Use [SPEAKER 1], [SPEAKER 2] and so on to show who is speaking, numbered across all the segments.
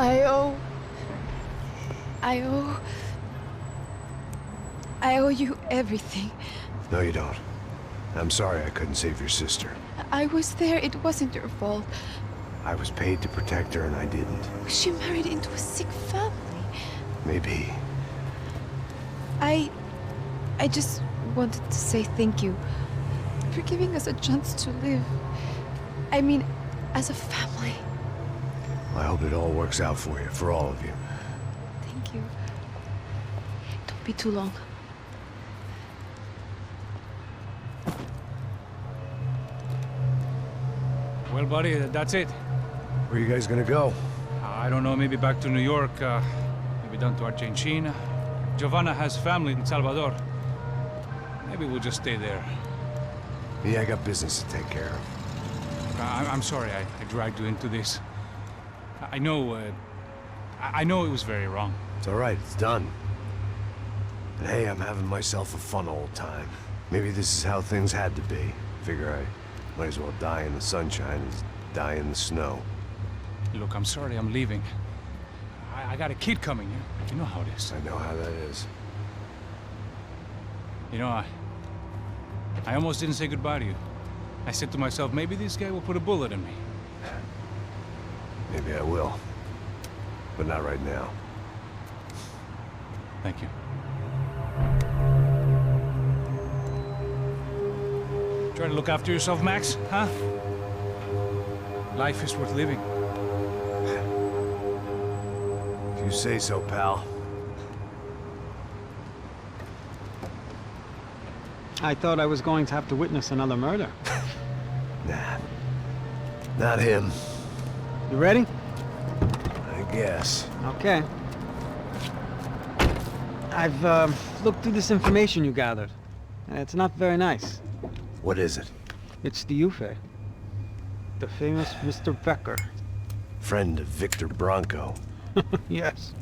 [SPEAKER 1] I owe... I owe you everything.
[SPEAKER 2] No, you don't. I'm sorry I couldn't save your sister.
[SPEAKER 1] I was there. It wasn't your fault.
[SPEAKER 2] I was paid to protect her and I didn't.
[SPEAKER 1] She married into a sick family.
[SPEAKER 2] Maybe.
[SPEAKER 1] I just wanted to say thank you for giving us a chance to live. I mean, as a family.
[SPEAKER 2] I hope it all works out for you, for all of you.
[SPEAKER 1] Thank you. Don't be too long.
[SPEAKER 3] Well, buddy, that's it.
[SPEAKER 2] Where are you guys gonna go?
[SPEAKER 3] I don't know, maybe back to New York, maybe down to Argentina. Giovanna has family in Salvador. Maybe we'll just stay there.
[SPEAKER 2] Yeah, I got business to take care of.
[SPEAKER 3] I'm sorry I dragged you into this. I know it was very wrong.
[SPEAKER 2] It's all right, it's done. And hey, I'm having myself a fun old time. Maybe this is how things had to be. Figure I might as well die in the sunshine as die in the snow.
[SPEAKER 3] Look, I'm sorry I'm leaving. I got a kid coming, you know how it is.
[SPEAKER 2] I know how that is.
[SPEAKER 3] You know, I almost didn't say goodbye to you. I said to myself, maybe this guy will put a bullet in me.
[SPEAKER 2] Maybe I will. But not right now.
[SPEAKER 3] Thank you. Try to look after yourself, Max, huh? Life is worth living.
[SPEAKER 2] If you say so, pal.
[SPEAKER 4] I thought I was going to have to witness another murder.
[SPEAKER 2] Nah. Not him.
[SPEAKER 4] You ready?
[SPEAKER 2] I guess.
[SPEAKER 4] Okay. I've looked through this information you gathered, and it's not very nice.
[SPEAKER 2] What is it?
[SPEAKER 4] It's the Ufe. The famous Mr. Becker.
[SPEAKER 2] Friend of Victor Bronco.
[SPEAKER 4] Yes.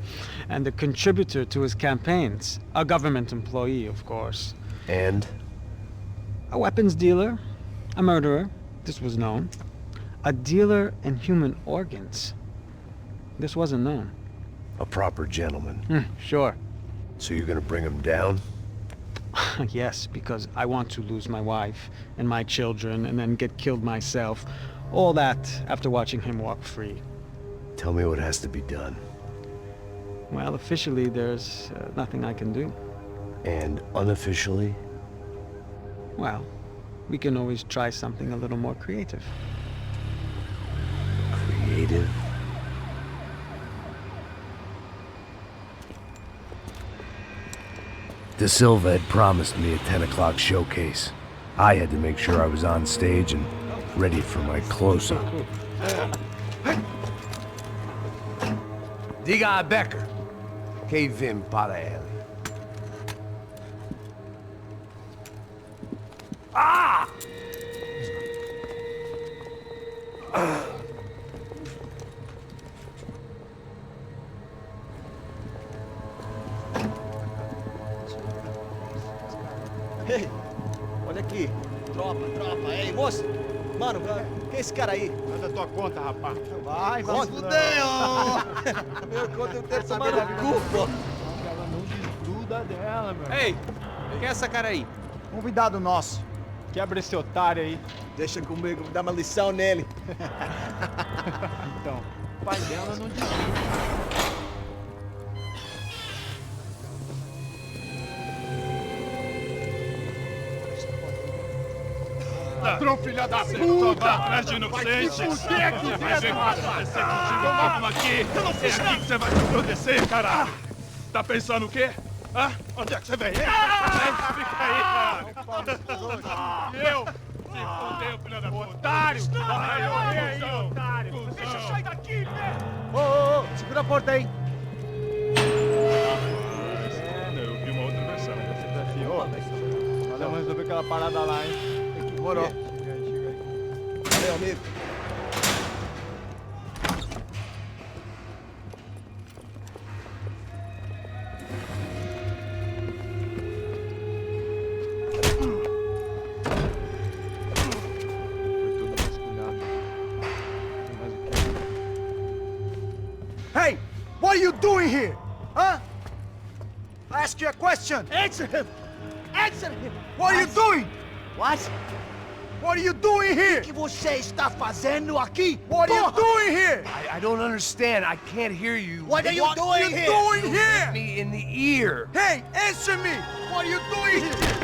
[SPEAKER 4] And a contributor to his campaigns. A government employee, of course.
[SPEAKER 2] And?
[SPEAKER 4] A weapons dealer. A murderer. This was known. A dealer in human organs. This wasn't known.
[SPEAKER 2] A proper gentleman.
[SPEAKER 4] Sure.
[SPEAKER 2] So you're gonna bring him down?
[SPEAKER 4] Yes, because I want to lose my wife and my children and then get killed myself. All that after watching him walk free.
[SPEAKER 2] Tell me what has to be done.
[SPEAKER 4] Well, officially, there's nothing I can do.
[SPEAKER 2] And unofficially?
[SPEAKER 4] Well, we can always try something a little more creative.
[SPEAKER 2] Creative? De Silva had promised me a 10 o'clock showcase. I had to make sure I was on stage and ready for my close-up. Diga a Becker que vim para ele. Ah!
[SPEAKER 5] Ei, olha aqui. Tropa. Ei, moço. Mano, quem é esse cara aí?
[SPEAKER 6] Manda tua conta, rapaz.
[SPEAKER 5] Vai fudeu! Meu conta eu quero tomar no cu, pô.
[SPEAKER 6] Ela não desgruda dela, meu.
[SPEAKER 7] Ei, quem é essa cara aí?
[SPEAKER 6] Convidado nosso. Quebra esse otário aí.
[SPEAKER 5] Deixa comigo, dá uma lição nele.
[SPEAKER 6] Então, o pai dela não desgruda. Ladrão, filha da puta! Vai atrás de inocente! Vai ver o que vai acontecer contigo, vamos aqui! Eu não fiz nada! É aqui que você vai se proteger, caralho! Tá pensando o quê? Hã? Onde é que você vem? Fica aí, cara! Eu? Se fodeu, filha da puta! Otário! Vai, aí, otário! Deixa eu sair daqui, né?
[SPEAKER 5] Ô, segura a porta aí!
[SPEAKER 6] Eu vi uma outra versão. Nós vamos resolver aquela parada lá, hein?
[SPEAKER 5] Demorou.
[SPEAKER 6] Chega aí.
[SPEAKER 5] Valeu, amigo.
[SPEAKER 6] Foi tudo vasculhado. Tem mais o quê?
[SPEAKER 5] Hey! here? Huh? I ask you a question. Answer him. Answer him. What are you doing? What? What are you doing here? O que você está fazendo aqui? What are you doing here?
[SPEAKER 2] I don't understand. I can't hear you.
[SPEAKER 5] What are you doing here?
[SPEAKER 2] You hit me in the ear.
[SPEAKER 5] Hey, answer me. What are you doing here?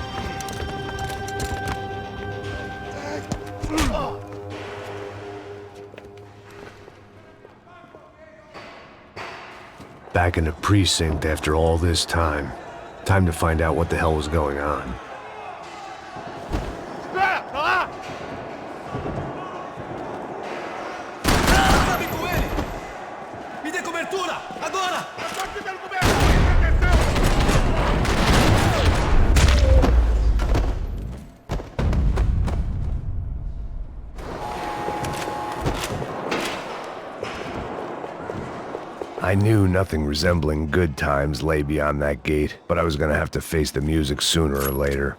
[SPEAKER 2] Back in the precinct after all this time. Time to find out what the hell was going on.
[SPEAKER 5] Me dê cobertura! Agora!
[SPEAKER 2] I knew nothing resembling good times lay beyond that gate, but I was gonna have to face the music sooner or later.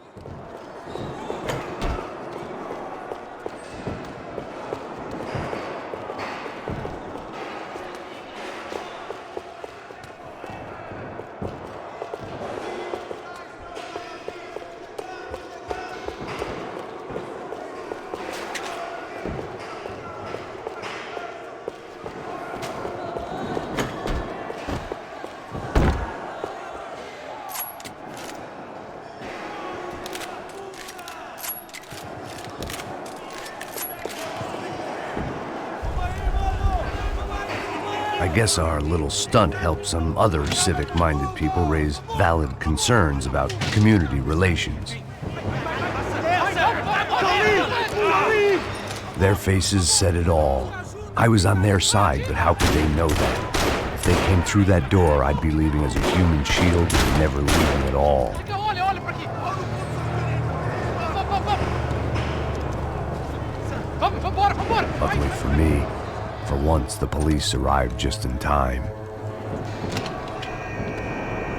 [SPEAKER 2] I guess our little stunt helped some other civic-minded people raise valid concerns about community relations. Their faces said it all. I was on their side, but how could they know that? If they came through that door, I'd be leaving as a human shield and never leaving at all. Luckily for me, for once, the police arrived just in time.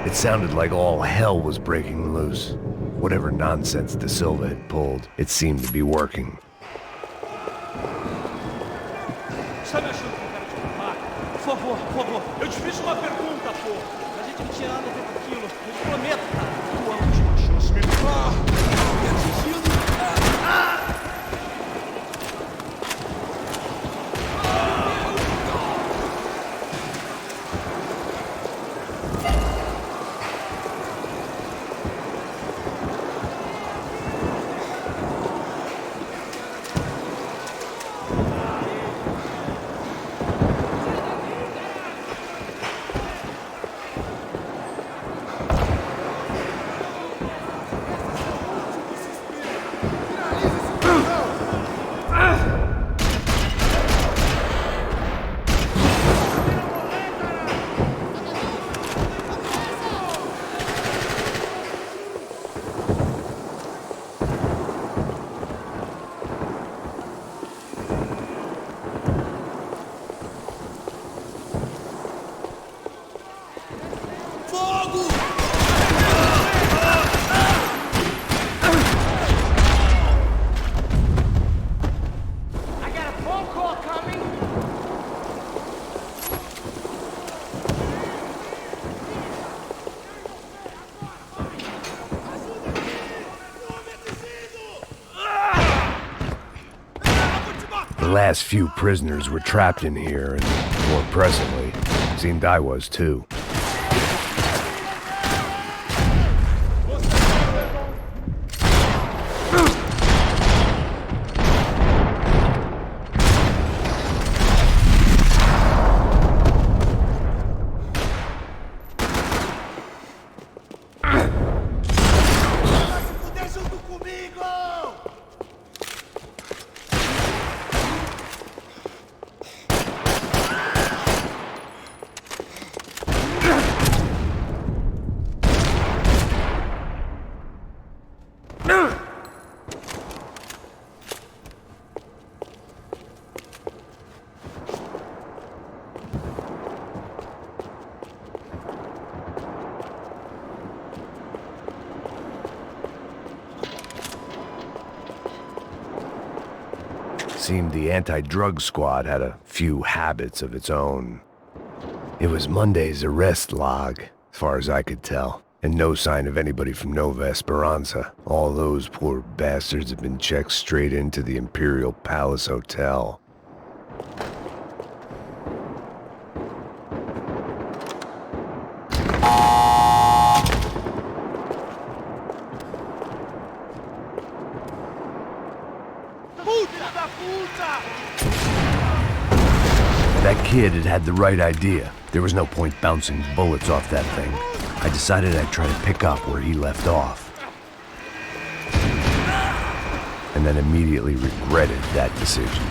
[SPEAKER 2] It sounded like all hell was breaking loose. Whatever nonsense De Silva had pulled, it seemed to be working.
[SPEAKER 5] Está me achando com cara de culpado? Por favor, por favor. Eu te fiz uma pergunta, pô. A gente não tinha nada a ver com aquilo. Eu te prometo, cara. Tua última chance, me
[SPEAKER 2] The last few prisoners were trapped in here, and more presently, seemed I was too. Seemed the anti-drug squad had a few habits of its own. It was Monday's arrest log, as far as I could tell. And no sign of anybody from Nova Esperanza. All those poor bastards have been checked straight into the Imperial Palace Hotel. That kid had the right idea. There was no point bouncing bullets off that thing. I decided I'd try to pick up where he left off. And then immediately regretted that decision.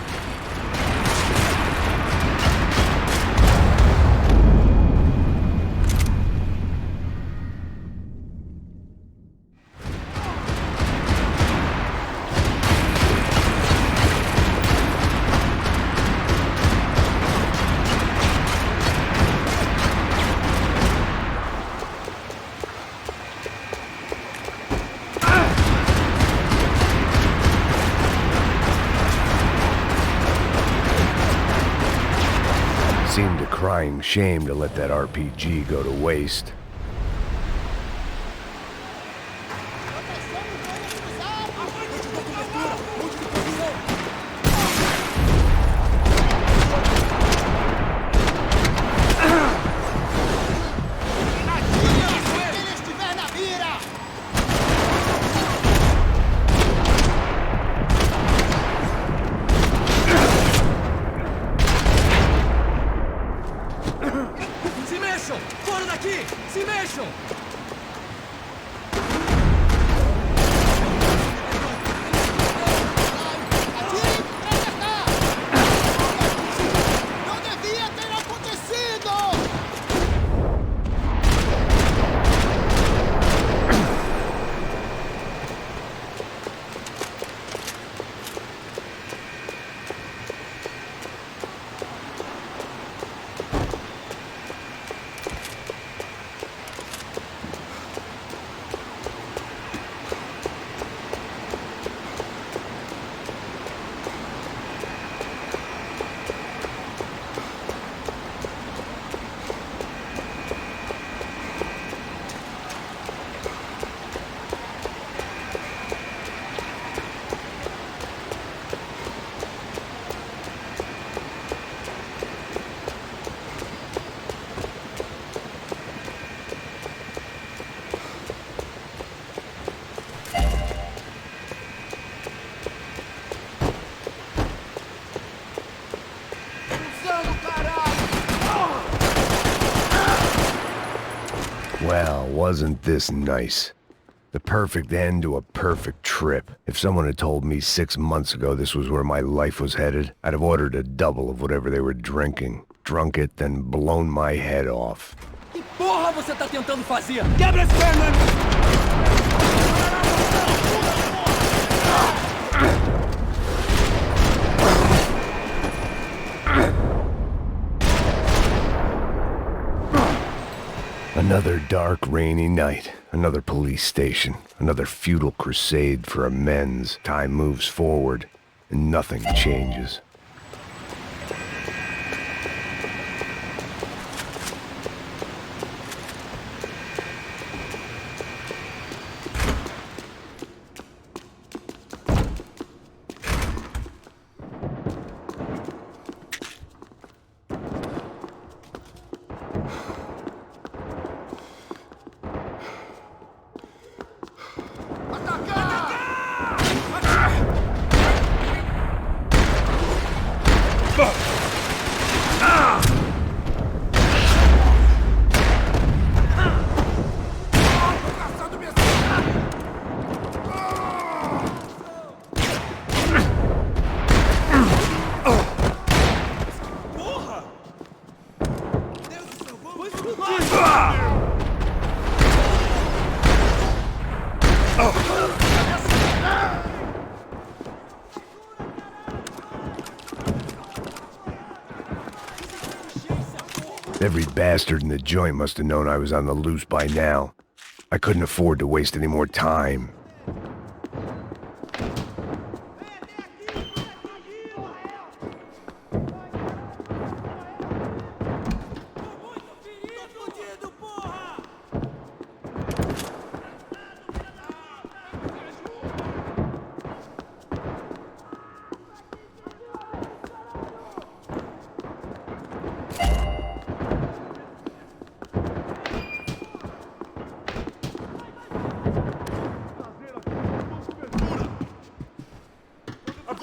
[SPEAKER 2] Seemed a crying shame to let that RPG go to waste. Well, wasn't this nice? The perfect end to a perfect trip. If someone had told me 6 months ago this was where my life was headed, I'd have ordered a double of whatever they were drinking. Drunk it, then blown my head off.
[SPEAKER 8] Que porra você tá tentando fazer? Quebra esse perna!
[SPEAKER 2] Another dark, rainy night. Another police station. Another futile crusade for amends. Time moves forward, and nothing changes. Every bastard in the joint must have known I was on the loose by now. I couldn't afford to waste any more time.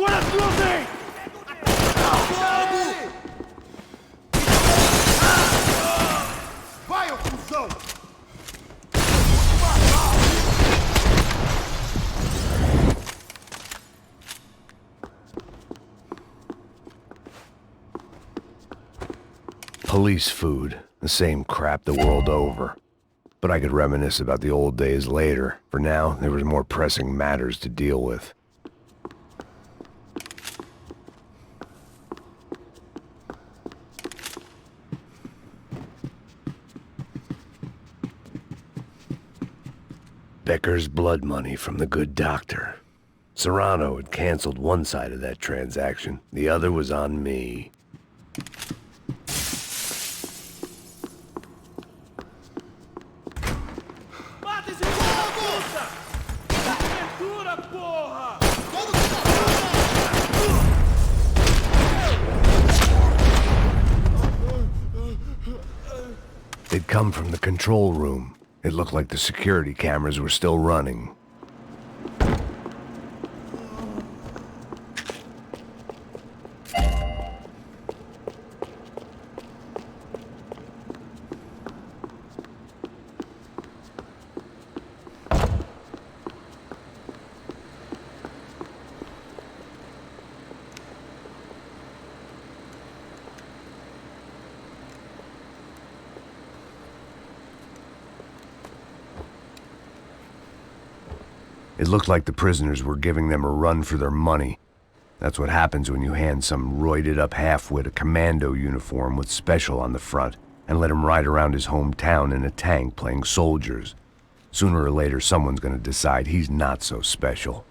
[SPEAKER 5] Agora sua vez! Vai, ô cuzão!
[SPEAKER 2] Police food, the same crap the world over. But I could reminisce about the old days later. For now, there was more pressing matters to deal with. Becker's blood money from the good doctor. Serrano had canceled one side of that transaction. The other was on me.
[SPEAKER 5] Mata esse puta! Aventura, porra!
[SPEAKER 2] They'd come from the control room. It looked like the security cameras were still running. It looked like the prisoners were giving them a run for their money. That's what happens when you hand some roided-up halfwit a commando uniform with special on the front and let him ride around his hometown in a tank playing soldiers. Sooner or later, someone's gonna decide he's not so special.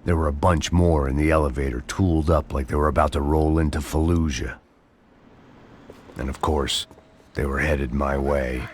[SPEAKER 2] There were a bunch more in the elevator, tooled up like they were about to roll into Fallujah. And of course, they were headed my way.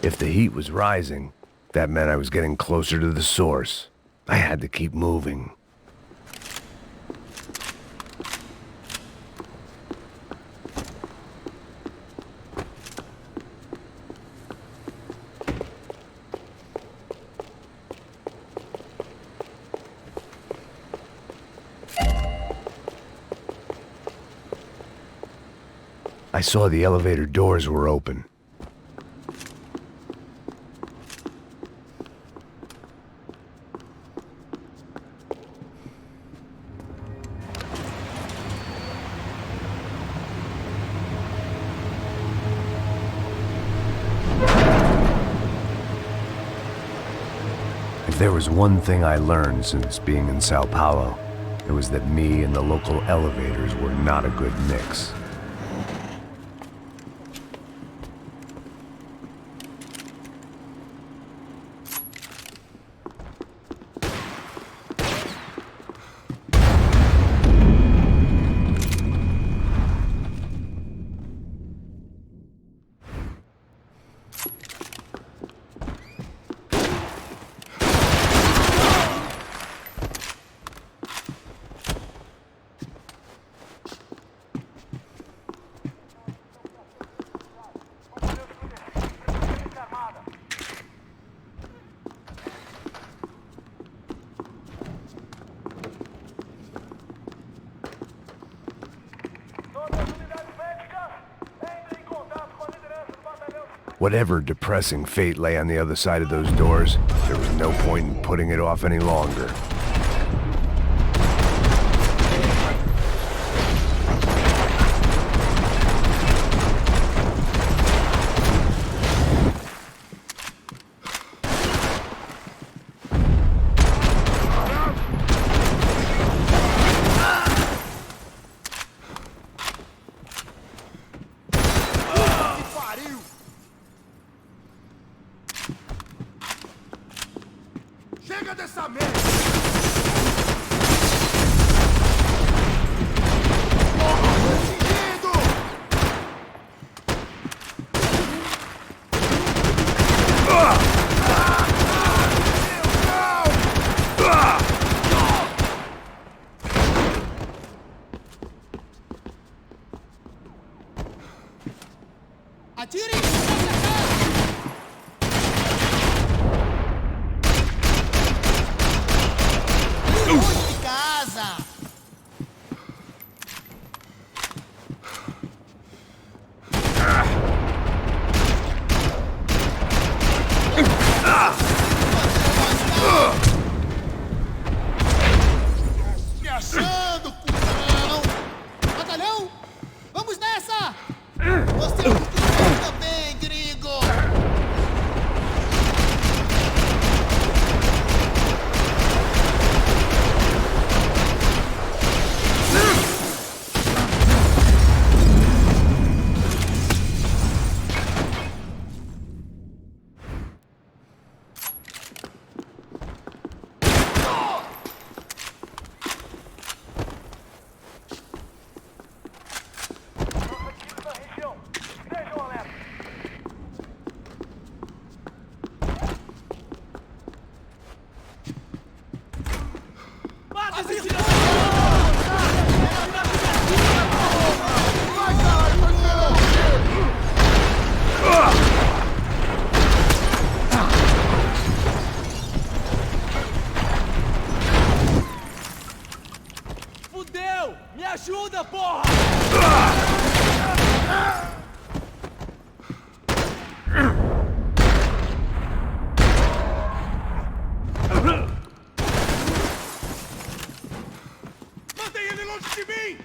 [SPEAKER 2] If the heat was rising, that meant I was getting closer to the source. I had to keep moving. I saw the elevator doors were open. If there was one thing I learned since being in Sao Paulo, it was that me and the local elevators were not a good mix. Whatever depressing fate lay on the other side of those doors, there was no point in putting it off any longer.
[SPEAKER 5] Chega dessa merda! Porra, bandido!
[SPEAKER 9] Atire! Me achando, cuzão! Batalhão, vamos nessa! Você é um cuzão também, gringo!
[SPEAKER 8] Fudeu! Me ajuda, porra!
[SPEAKER 6] Mantém ele longe de mim!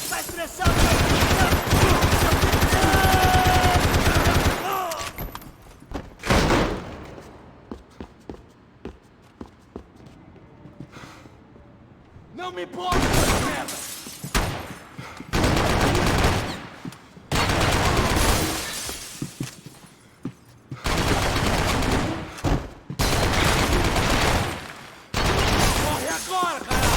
[SPEAKER 5] Tá estressado!
[SPEAKER 8] Não me importa essa merda! Corre agora, caralho!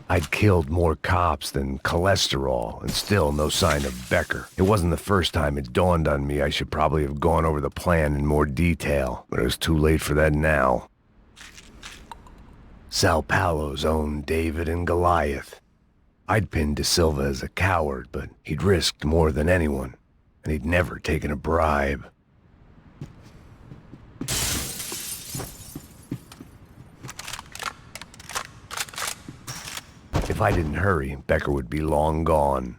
[SPEAKER 2] I'd killed more cops than cholesterol, and still no sign of Becker. It wasn't the first time it dawned on me I should probably have gone over the plan in more detail, but it was too late for that now. Sao Paulo's own David and Goliath. I'd pinned De Silva as a coward, but he'd risked more than anyone, and he'd never taken a bribe. If I didn't hurry, Becker would be long gone.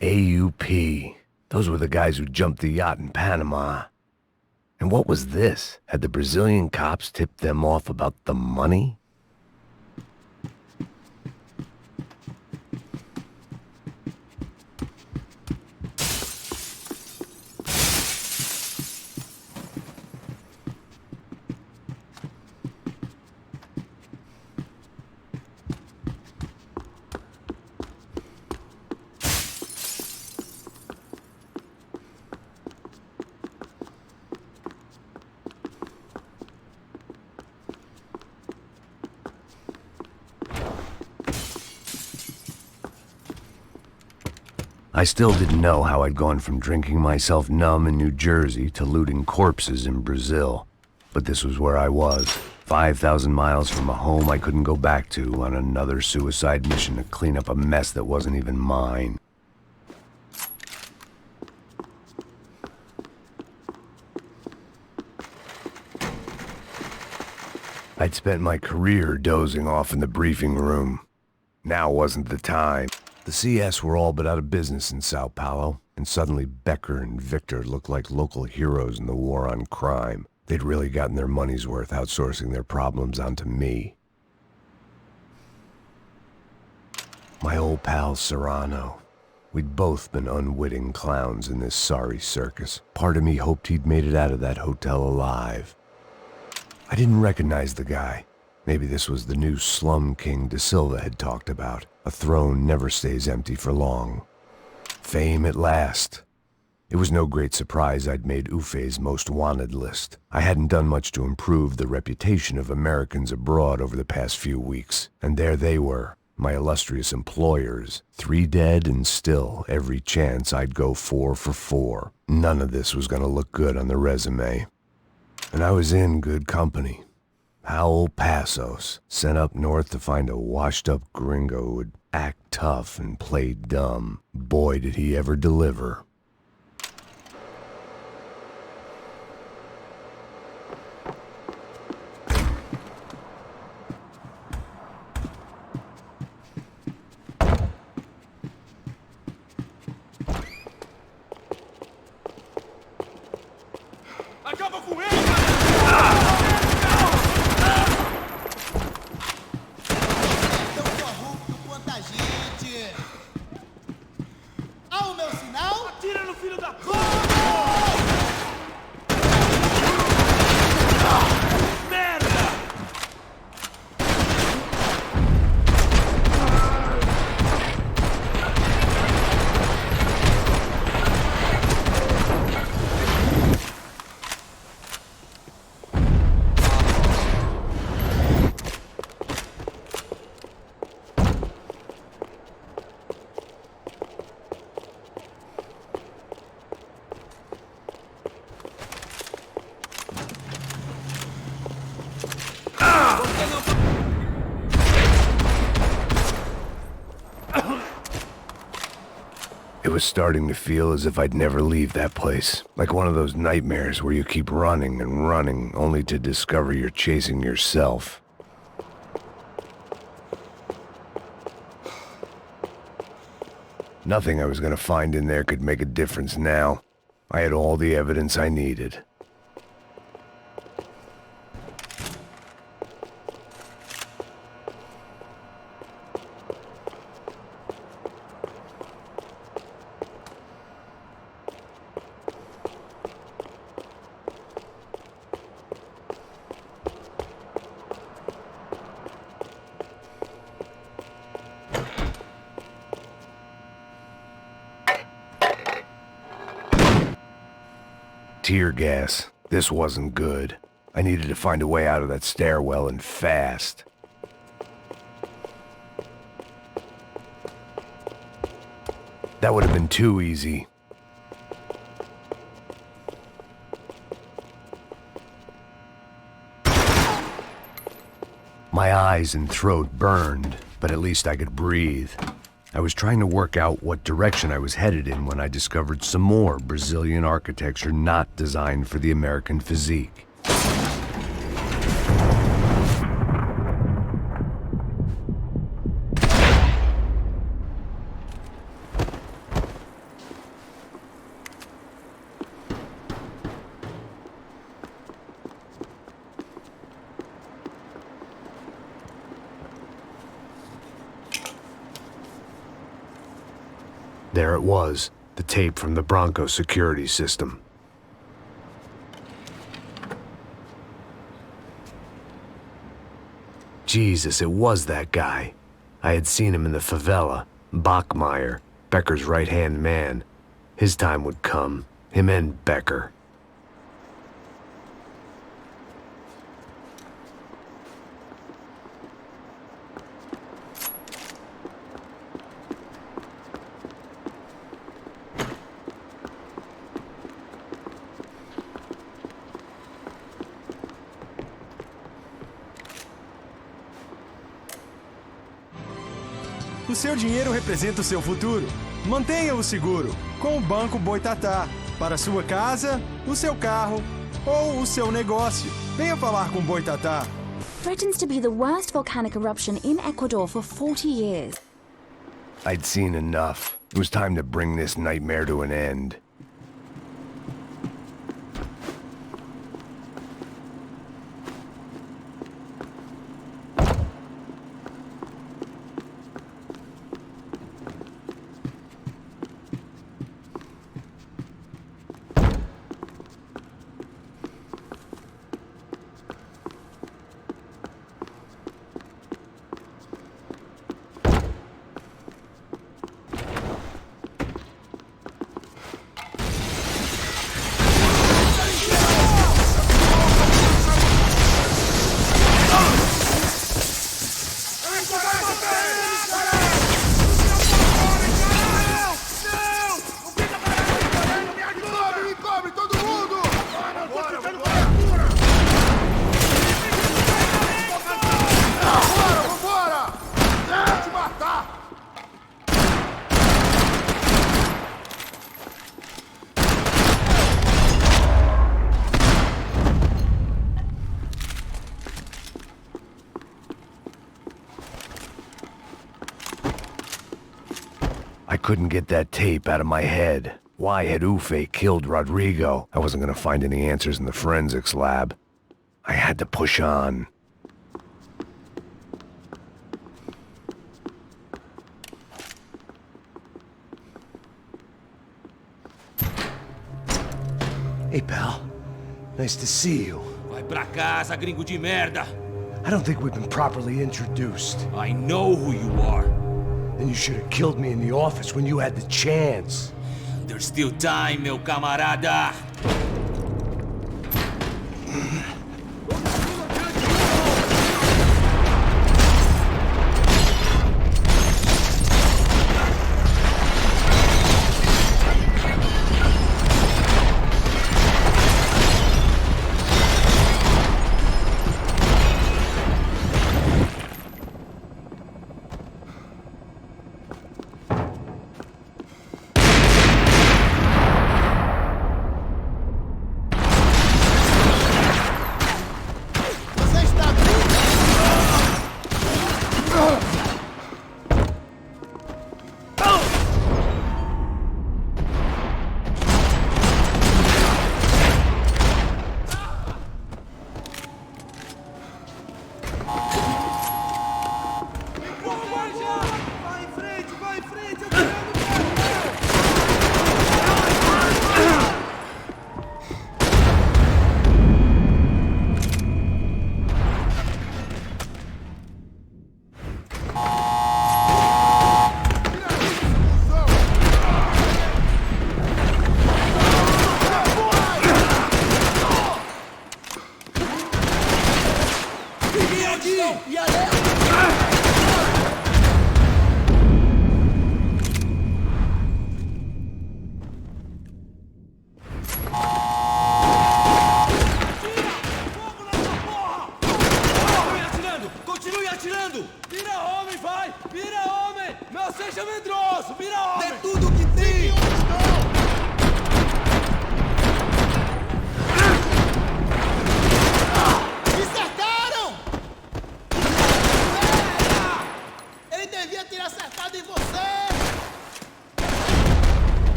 [SPEAKER 2] AUP. Those were the guys who jumped the yacht in Panama. And what was this? Had the Brazilian cops tipped them off about the money? I still didn't know how I'd gone from drinking myself numb in New Jersey to looting corpses in Brazil. But this was where I was, 5,000 miles from a home I couldn't go back to, on another suicide mission to clean up a mess that wasn't even mine. I'd spent my career dozing off in the briefing room. Now wasn't the time. The CS were all but out of business in Sao Paulo, and suddenly Becker and Victor looked like local heroes in the war on crime. They'd really gotten their money's worth outsourcing their problems onto me. My old pal Serrano. We'd both been unwitting clowns in this sorry circus. Part of me hoped he'd made it out of that hotel alive. I didn't recognize the guy. Maybe this was the new slum king De Silva had talked about. A throne never stays empty for long. Fame at last. It was no great surprise I'd made Ufe's most wanted list. I hadn't done much to improve the reputation of Americans abroad over the past few weeks, and there they were, my illustrious employers, 3 dead and still every chance I'd go 4 for 4. None of this was going to look good on the resume. And I was in good company. Howell Passos, sent up north to find a washed-up gringo who would act tough and play dumb. Boy, did he ever deliver.
[SPEAKER 6] Acaba com ele!
[SPEAKER 9] Tão corrupto quanto a gente. Ao meu sinal,
[SPEAKER 6] Atira no filho da puta! Merda!
[SPEAKER 2] It was starting to feel as if I'd never leave that place. Like one of those nightmares where you keep running and running, only to discover you're chasing yourself. Nothing I was going to find in there could make a difference now. I had all the evidence I needed. Tear gas. This wasn't good. I needed to find a way out of that stairwell and fast. That would have been too easy. My eyes and throat burned, but at least I could breathe. I was trying to work out what direction I was headed in when I discovered some more Brazilian architecture not designed for the American physique. There it was, the tape from the Bronco security system. Jesus, it was that guy. I had seen him in the favela, Bachmeyer, Becker's right-hand man. His time would come, him and Becker.
[SPEAKER 10] O seu dinheiro representa o seu futuro. Mantenha-o seguro com o Banco Boitatá. Para a sua casa, o seu carro ou o seu negócio. Venha falar com o Boitatá.
[SPEAKER 11] Threatens to be the worst volcanic eruption in Ecuador for 40 years.
[SPEAKER 2] I'd seen enough. It was time to bring this nightmare to an end. I couldn't get that tape out of my head. Why had Ufe killed Rodrigo? I wasn't gonna find any answers in the forensics lab. I had to push on.
[SPEAKER 12] Hey, pal. Nice to see you.
[SPEAKER 7] Vai pra casa, gringo de merda.
[SPEAKER 12] I don't think we've been properly introduced.
[SPEAKER 7] I know who you are.
[SPEAKER 12] Then you should have killed me in the office when you had the chance.
[SPEAKER 7] There's still time, meu camarada.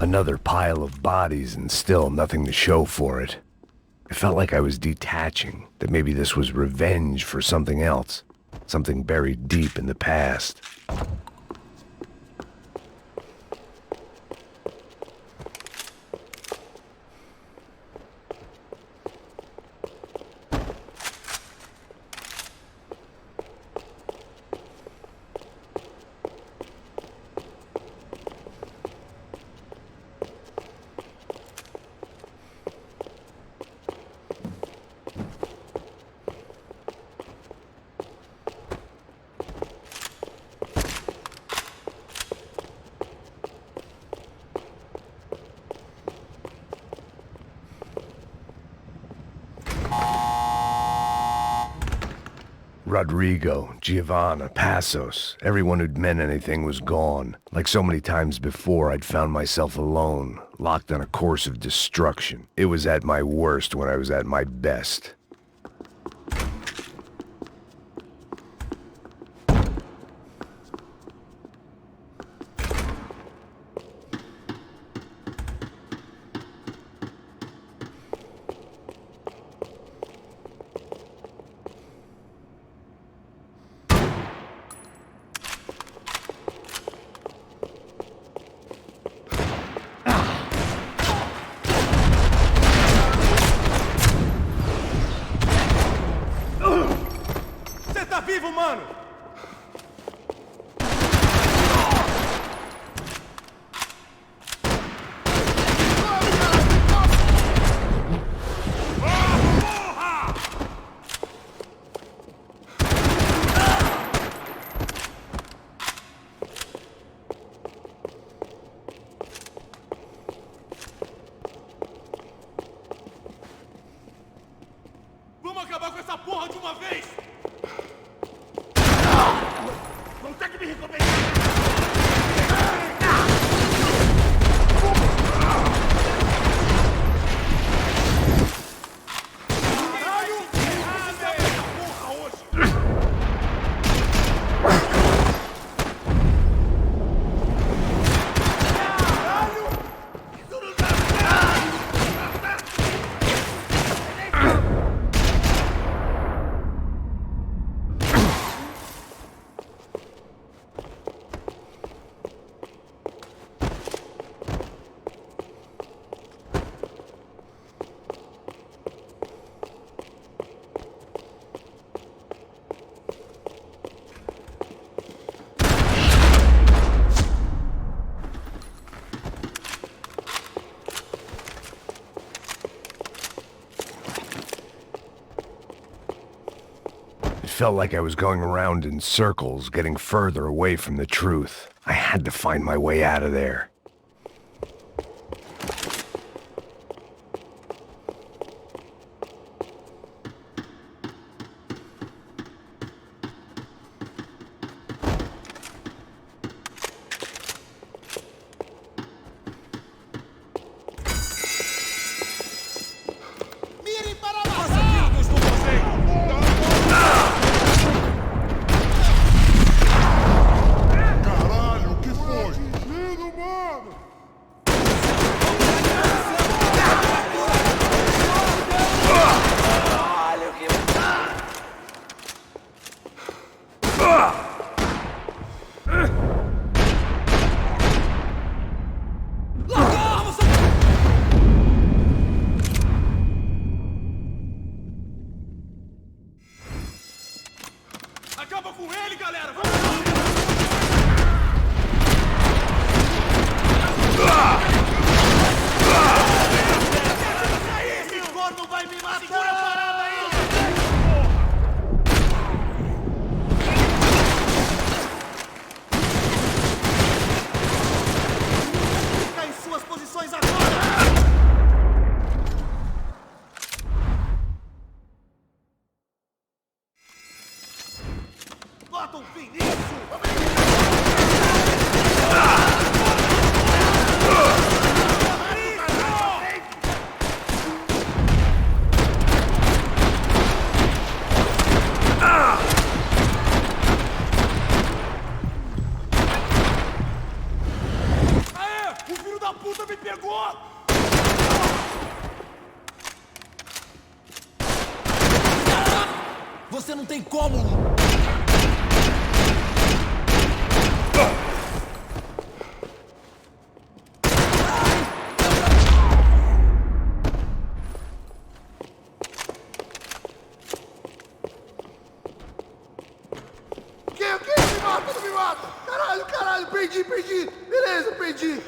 [SPEAKER 2] Another pile of bodies and still nothing to show for it. I felt like I was detaching, that maybe this was revenge for something else, something buried deep in the past. Rodrigo, Giovanna, Passos, everyone who'd meant anything was gone. Like so many times before, I'd found myself alone, locked on a course of destruction. It was at my worst when I was at my best.
[SPEAKER 6] Vivo, mano! Vamos acabar com essa porra de uma vez! Não tem que me recompensar!
[SPEAKER 2] It felt like I was going around in circles, getting further away from the truth. I had to find my way out of there.
[SPEAKER 6] Acaba com ele, galera!
[SPEAKER 5] Esse corno vai me matar! Segura a parada aí! Fica em suas posições agora! Bota um fim nisso!
[SPEAKER 6] Aê! O filho da puta me pegou!
[SPEAKER 8] Você não tem como!
[SPEAKER 5] Quem me mata? Não me mata! Caralho! Perdi! Beleza, perdi!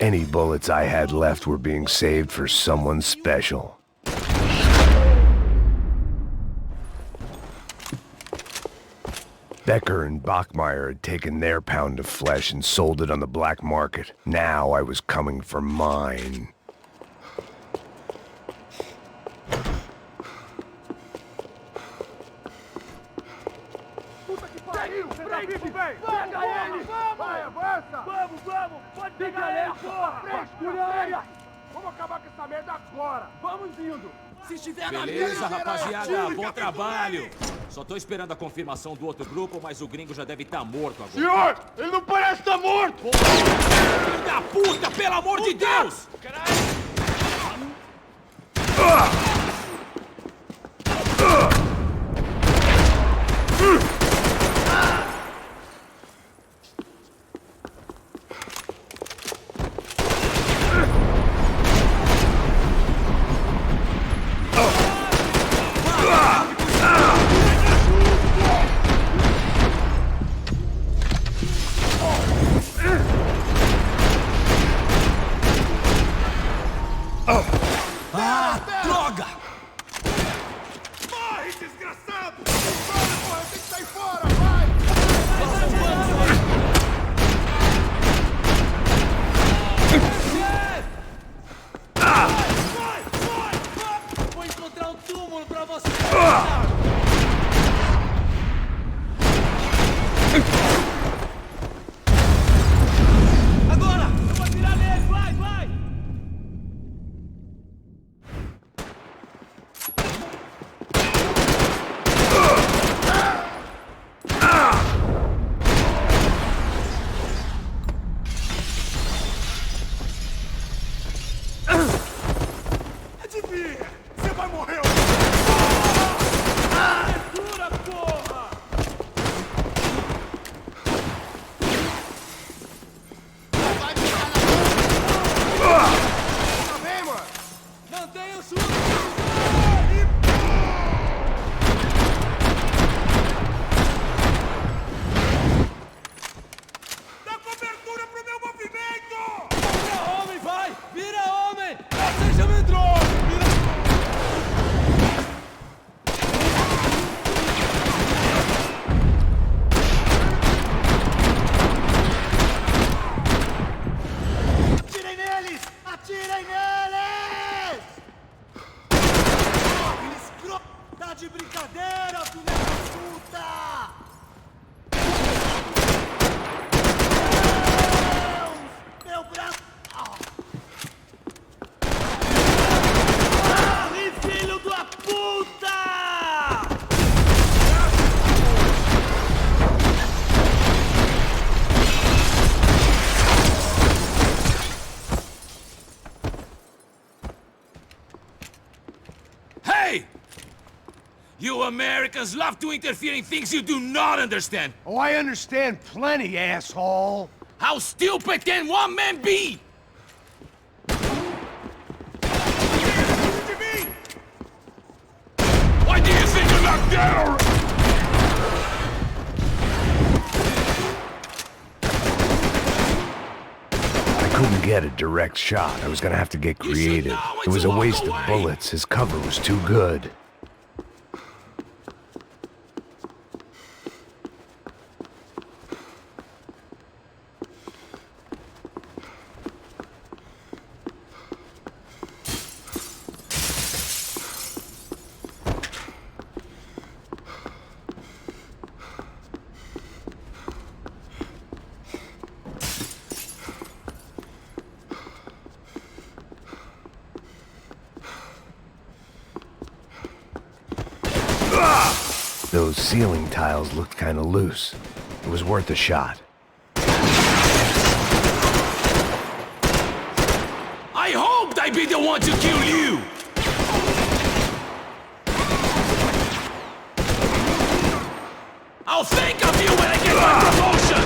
[SPEAKER 2] Any bullets I had left were being saved for someone special. Becker and Bachmeyer had taken their pound of flesh and sold it on the black market. Now I was coming for mine.
[SPEAKER 8] Se estiver na
[SPEAKER 7] Beleza, rapaziada, bom trabalho. Só tô esperando a confirmação do outro grupo, mas o gringo já deve estar morto agora.
[SPEAKER 6] Senhor, ele não parece estar morto!
[SPEAKER 7] Filho da puta, pelo amor de Deus!
[SPEAKER 8] Droga!
[SPEAKER 6] Morre, desgraçado! Fora, porra, tem que sair fora, vai!
[SPEAKER 8] Vou encontrar um túmulo pra você! Agora! Eu vou atirar nele! Vai, vai!
[SPEAKER 6] Adivinha! Você vai morrer!
[SPEAKER 8] Segura, porra!
[SPEAKER 9] Vai ficar na
[SPEAKER 6] Tá bem, mano?
[SPEAKER 8] Mantenha o sua!
[SPEAKER 6] Dá cobertura pro meu movimento!
[SPEAKER 8] Vira homem, vai! Vira homem! Você já me entrou!
[SPEAKER 9] Atirem neles! Atirem neles! Escroto! Tá de brincadeira, filha da puta! Deus! Meu braço! Morre, filho da puta!
[SPEAKER 7] Hey! You Americans love to interfere in things you do not understand.
[SPEAKER 12] Oh, I understand plenty, asshole.
[SPEAKER 7] How stupid can one man be? Why do you think you're not there?
[SPEAKER 2] I couldn't get a direct shot. I was gonna have to get creative. It was a waste of bullets. His cover was too good. Those ceiling tiles looked kinda loose. It was worth a shot.
[SPEAKER 7] I hoped I'd be the one to kill you! I'll think of you when I get my promotion!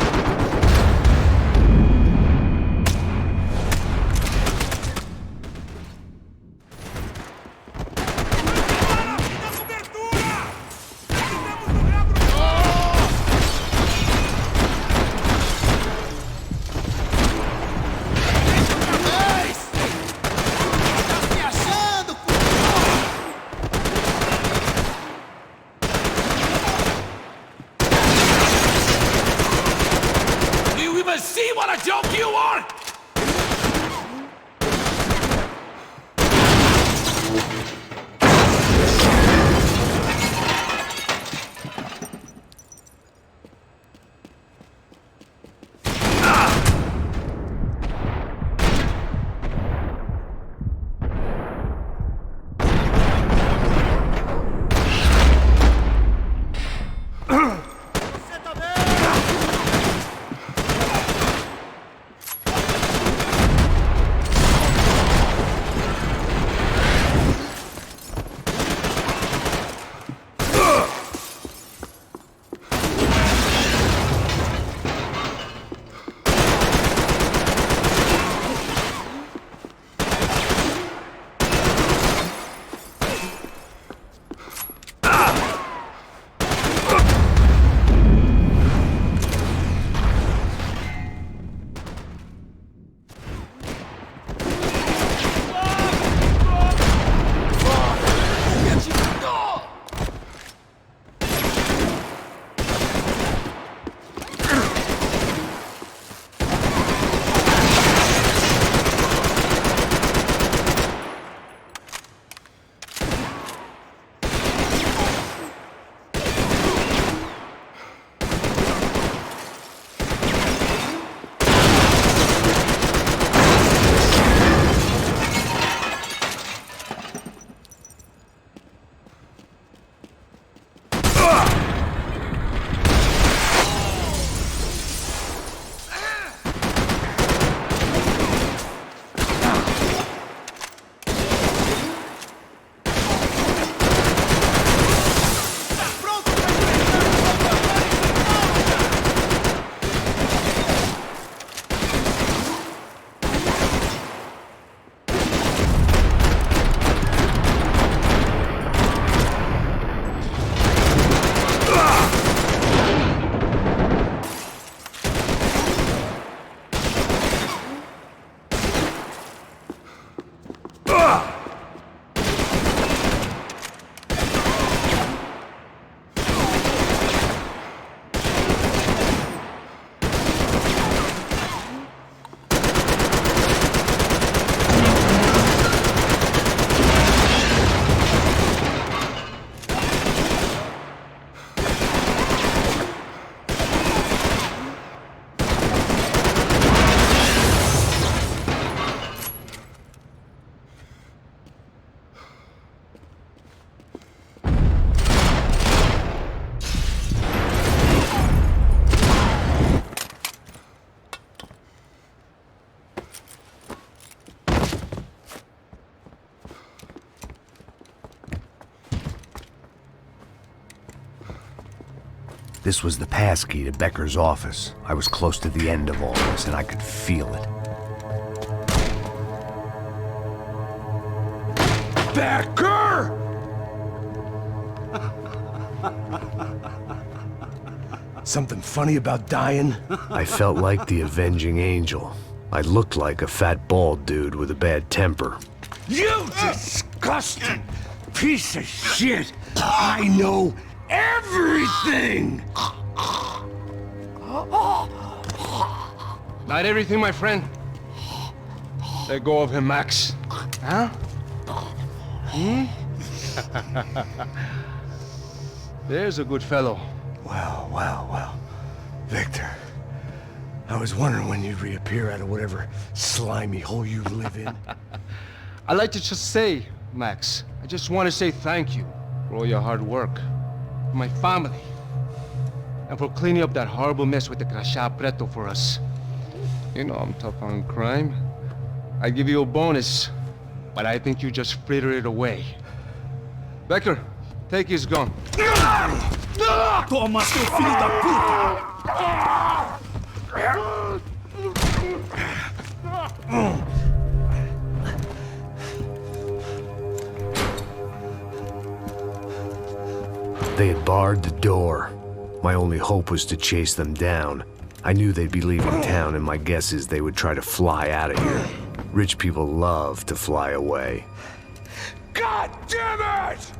[SPEAKER 2] This was the passkey to Becker's office. I was close to the end of all this, and I could feel it.
[SPEAKER 12] Becker! Something funny about dying?
[SPEAKER 2] I felt like the avenging angel. I looked like a fat bald dude with a bad temper.
[SPEAKER 12] You disgusting piece of shit! I know everything! Not everything, my friend. Let go of him, Max. Huh? There's a good fellow. Well. Victor, I was wondering when you'd reappear out of whatever slimy hole you live in. I'd like to just say, Max, I just want to say thank you for all your hard work, for my family, and for cleaning up that horrible mess with the Crachá Preto for us. You know I'm tough on crime. I'd give you a bonus, but I think you just fritter it away. Becker, take his gun.
[SPEAKER 8] Toma, seu filho da puta!
[SPEAKER 2] They had barred the door. My only hope was to chase them down. I knew they'd be leaving town, and my guess is they would try to fly out of here. Rich people love to fly away.
[SPEAKER 12] God damn it!